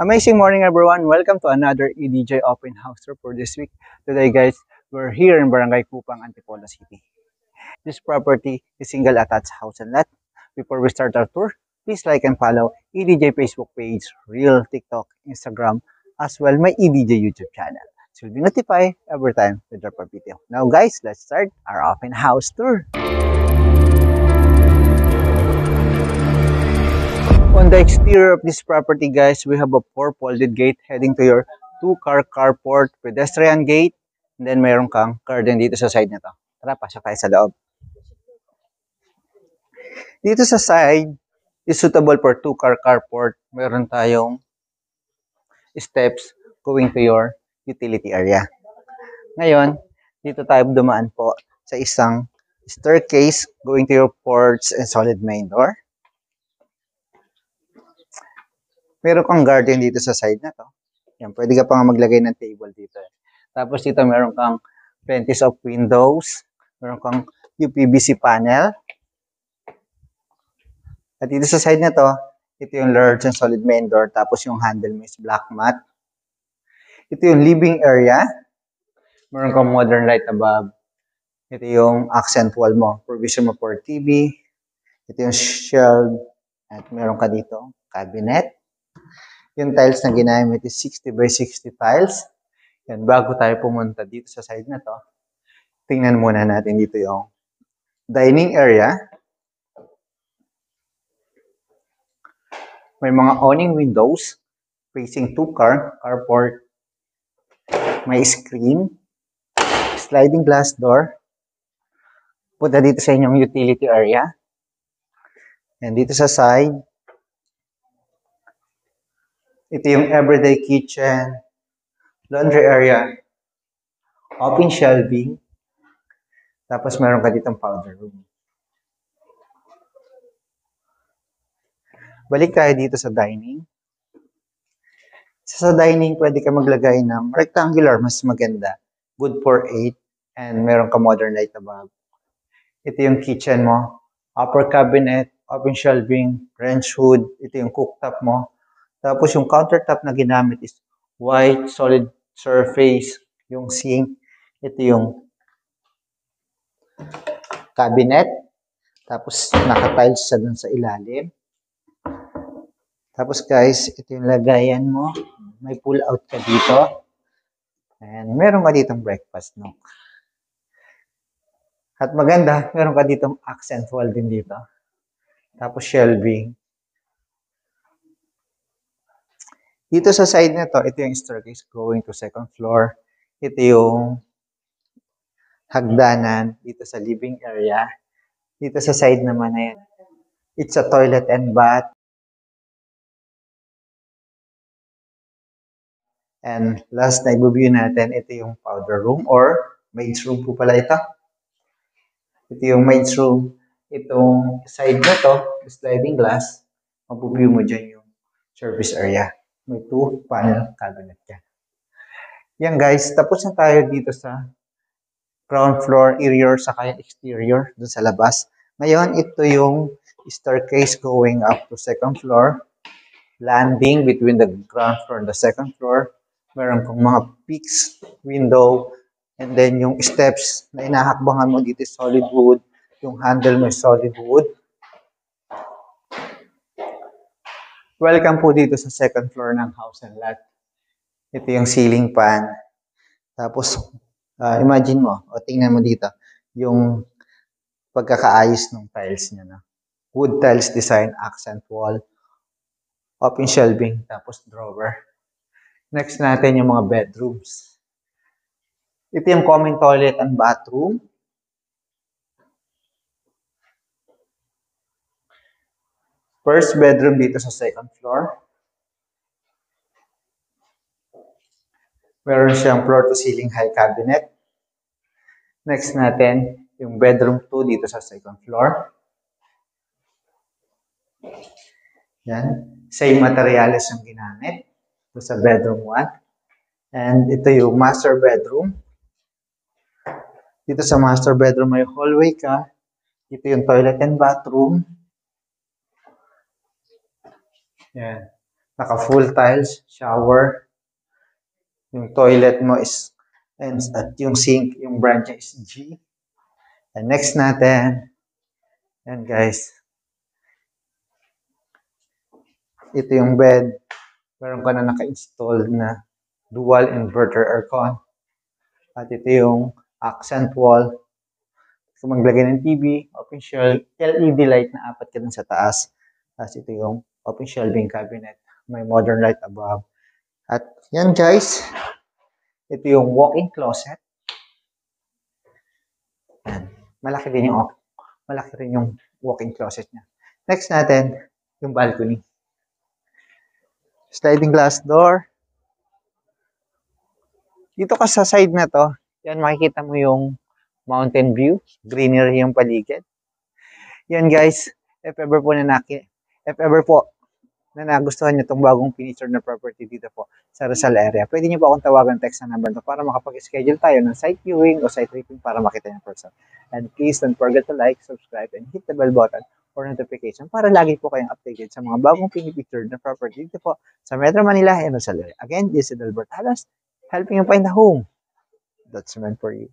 Amazing morning everyone. Welcome to another EDJ open house tour for this week. Today guys, we're here in Barangay Kupang, Antipolo City. This property is single attached house and lot. Before we start our tour, please like and follow EDJ Facebook page, Reel, TikTok, Instagram, as well my EDJ YouTube channel. So you'll be notified every time we drop a video. Now guys, let's start our open house tour. On the exterior of this property, guys, we have a four-folded gate heading to your two-car carport, pedestrian gate, and then mayroon kang garden dito sa side nito. Tara, pasok tayo sa loob. Dito sa side is suitable for two-car carport. Meron tayong steps going to your utility area. Ngayon, dito tayo dumaan po sa isang staircase going to your porch and solid main door. Meron kang garden dito sa side na to. Yan, pwede ka pang maglagay ng table dito. Tapos dito meron kang plenty of windows. Meron kang UPVC panel. At dito sa side na to, ito yung large and solid main door. Tapos yung handle mo is black mat. Ito yung living area. Meron kang modern light above. Ito yung accent wall mo. Provision mo for TV. Ito yung shelf. At meron ka dito cabinet. Yung tiles na ginamit is 60 by 60 tiles. Yan, bago tayo pumunta dito sa side na to, tingnan muna natin dito yung dining area. May mga awning windows facing two-car carport. May screen, sliding glass door. Punta dito sa inyong utility area. And dito sa side, ito yung everyday kitchen, laundry area, open shelving, tapos meron ka ditong powder room. Balik tayo dito sa dining. Sa dining, pwede ka maglagay ng rectangular, mas maganda. Good for 8, and meron ka modern light above. Ito yung kitchen mo, upper cabinet, open shelving, French hood, ito yung cooktop mo. Tapos yung countertop na ginamit is white, solid surface, yung sink. Ito yung cabinet. Tapos naka-tiles siya dun sa ilalim. Tapos guys, ito yung lagayan mo. May pull out ka dito. And meron ka ditong breakfast nook. At maganda, meron ka ditong accent wall din dito. Tapos shelving. Dito sa side na to, ito yung staircase going to second floor. Ito yung hagdanan dito sa living area. Dito sa side naman na yan, it's a toilet and bath. And last na i-view natin, ito yung powder room or maid's room po pala ito. Ito yung maid's room. Itong side na to, sliding glass, mabu-view mo dyan yung service area. May 2 panel cabinet yan. Yan guys, tapos na tayo dito sa ground floor, interior, saka yung exterior, dun sa labas. Ngayon, ito yung staircase going up to second floor. Landing between the ground floor and the second floor. Meron kang mga fixed window. And then yung steps na inahakbangan mo dito is solid wood. Yung handle mo is solid wood. Welcome po dito sa second floor ng house and lot. Ito yung ceiling fan. Tapos, imagine mo, o tingnan mo dito, yung pagkakaayos ng tiles niya. No? Wood tiles design, accent wall, open shelving, tapos drawer. Next natin yung mga bedrooms. Ito yung common toilet and bathroom. First bedroom dito sa second floor. Meron siyang floor to ceiling high cabinet. Next natin, yung bedroom 2 dito sa second floor. Yan. Same materials yung ginamit. Ito sa bedroom 1. And ito yung master bedroom. Dito sa master bedroom may hallway ka. Ito yung toilet and bathroom. Yan. Naka full tiles, shower, yung toilet mo is, and at yung sink, yung brand niya is G. And next natin, yan guys, ito yung bed. Meron ka na naka-install na dual inverter aircon. At ito yung accent wall. Kung maglagay ng TV, open shelf, LED light na apat ka dun sa taas. Tapos ito yung open shelving cabinet. May modern light above. At yan guys, ito yung walk-in closet. Yan. Malaki rin yung walk-in closet niya. Next natin, yung balcony. Sliding glass door. Dito ka sa side na to, yan makikita mo yung mountain view, greenery yung paligid. Yan guys, if ever po na nagustuhan nyo itong bagong finisher na property dito po sa Rizal area, pwede nyo po akong tawagan, text na number to para makapag-schedule tayo ng site viewing o site tripping para makita nyo person. And please don't forget to like, subscribe, and hit the bell button for notification para lagi po kayong updated sa mga bagong pinipicture na property dito po sa Metro Manila and Rizal area. Again, this is Albert Alas, helping you find a home that's meant for you.